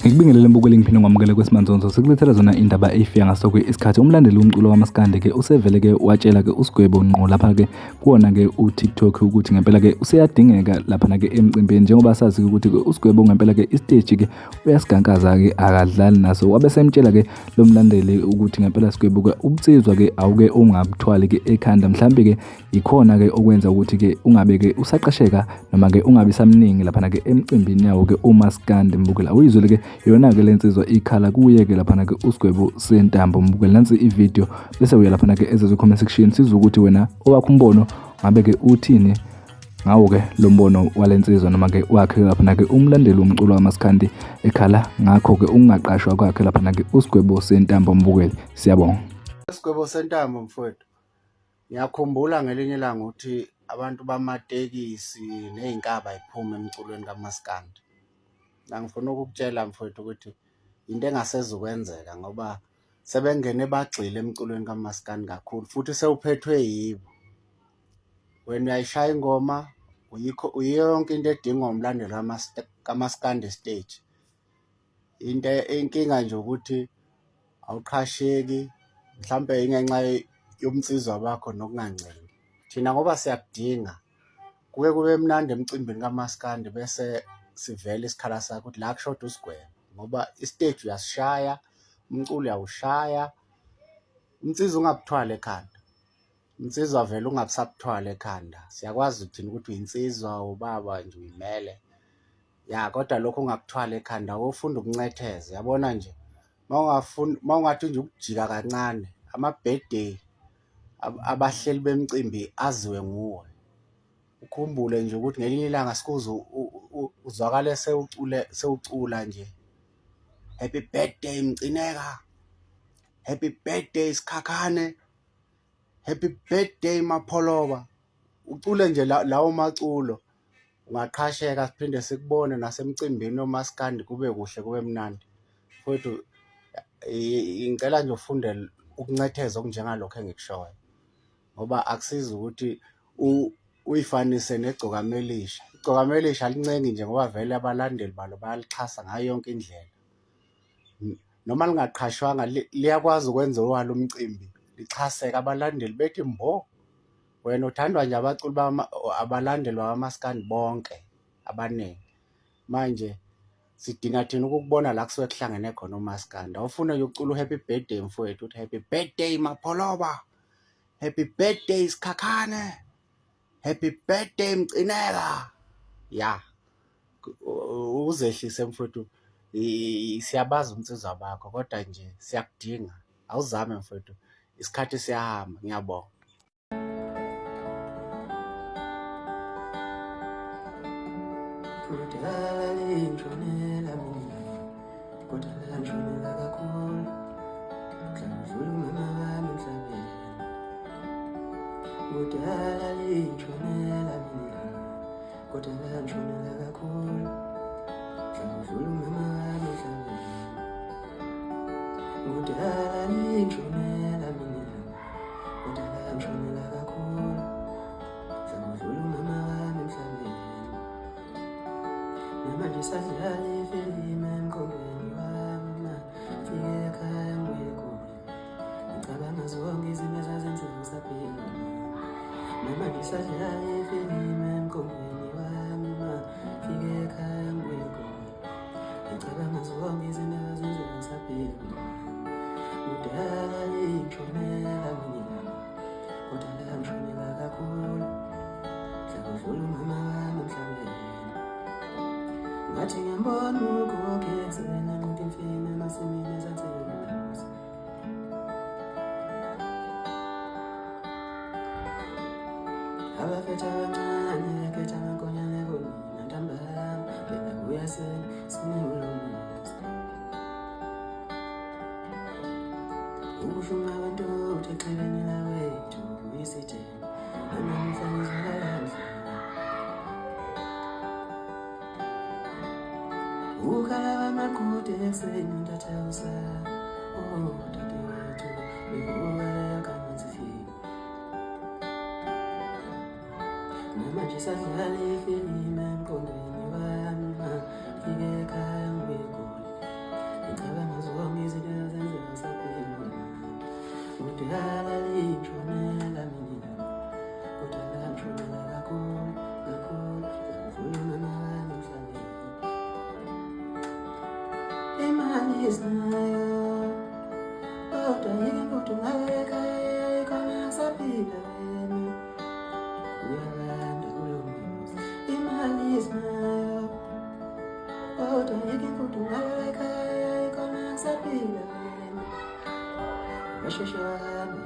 Ngikubingelele mbukeli ngiphinde ngamukele kwesimanzonzo sikulethela zona indaba eyifika ngasokwe isikhathi umlandeli womculo kaMaskandi ke usevele ke watshela ke uSigwebo ngqo lapha ke kuona ke uTikTok ukuthi ngempela ke useyadingeka lapha ke emcimbini njengoba sazi ukuthi ke uSigwebo ngempela ke istage ke uyasigankaza ke akadlali naso wabe semtshela ke lo mlandeli ukuthi ngempela Sigwebo ke ubutsizwa ke awuke ungabuthwali ke ekhanda mhlambe ke ikhona ke okwenza ukuthi ke ungabe ke usaqasheka noma ke ungabi samningi lapha ke emcimbini yawo ke uMaskandi mbukela uyizwe ke yona ke lensizwa ikhala kuye ke lapha ke uSigwebo sentambo mbukela nansi ivideo bese uya lapha ke ezwe comment section sizwe ukuthi wena owakho umbono ngabe ke uthini ngawo ke lo mbono walensizwa noma ke wakhe lapha ke umlandeli womculo kaMaskandi ekhala ngakho ke ungaqashwa kwakhe lapha ke uSigwebo sentambo mbukela siyabonga Isigwebo sentambo mfowethu ngiyakhumbula ngelinye ilanga ukuthi abantu bamatekisi nezinkaba iphuma emculweni kaMaskandi. Ngifuna ukukutshela mfowethu ukuthi into engasezukwenzeka ngoba sebengene bagxile emculweni kaMaskandi kakhulu futhi sewuphethwe yibo. Wena uyayishaya ingoma yonke into edingwa umlandeli kaMaskandi stage. Inkinga nje ukuthi awuqhasheki mhlambe ingenxa yomnsizwa bakho nokunganceli. Thina ngoba siyakudinga kube mnandi emcimbini kaMaskandi bese sivele isikhala sakho ukuthi la kushoda uSigwebo ngoba istage uyasishaya umculo uyawushaya umnsizwa ungabuthwala ekhanda umnsizwa vele ungabusabuthwala ekhanda siyakwazi ukuthina ukuthi uyinsizwa ubaba nje uyimele ya kodwa lokho ungakuthwala ekhanda awufunda ukuncetheza yabona nje mawungathi nje ukujika kancane ama-birthday abahleli bemicimbi aziwe nguwe ukhumbule nje ukuthi ngelinye ilanga sikuze uzwakale sewucula nje happy birthday Mcineka, happy birthday Sikhakhane, happy birthday Mapholoba ucule nje lawo maculo ungaqhasheka siphinde sikubone nasemcimbini oMaskandi kube kuhle kube mnandi futhi ngicela nje ufunde ukuncetheza okunjengalokho engikushoyo ngoba akusizi ukuthi uyifanise negcokamelisha igcokamelisha alincengi nje ngoba vele abalandeli balo bayalixhasa ngayo yonke indlela noma lingaqhashwanga liyakwazi ukwenza owalo umcimbi lixhaseke abalandeli bethi mbo wena uthandwa nje abaculi abalandeli bakaMaskandi bonke abaningi manje sidinga thina ukukubona la kusuke kuhlangene khona uMaskandi awufune nje ukucula happy birthday mfowethu uthi happy birthday Mapholoba, happy birthday Sikhakhane, happy birthday Mcineka ya uzehlise mfowethu siyabaza umnsizwa bakho kodwa nje siyakudinga awuzame mfowethu isikhathi siyahamba ngiyabonga ngathi ngiyambona ukugezela ngimfina masimini zanselusi abafetha abancane ketha amankonyane bonina ntambama phela kuyasela siniwulomuzi ukushuma abantu uthexeleni lawethu isithe namhlanje ukhala amaqude ekuseni ndathelsa oh dadewethu bekuba yakamanzi namanje sadlala ifilimu emqondweni wami fike ekhaya ngibegoli ngicabanga zonke izinto ezenzeka saphila udala litshonela mina udala litshonela kakhulu ngifuna nami emhlabeni imali isinayo kodwa yini kodwa ungayekhaya ikhona saphila wena uyalanda kulo muzi imali isinayo kodwa yini kodwa ungayekhaya ikhona saphila wena bashashana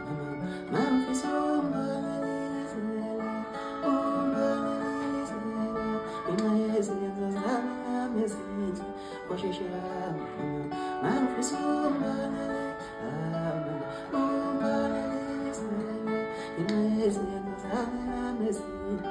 mamfisa umbanelizela ingayezenza zami ngamezinhle bashashana mamfisa umbanelizela ingayezenza zami ngamezinhle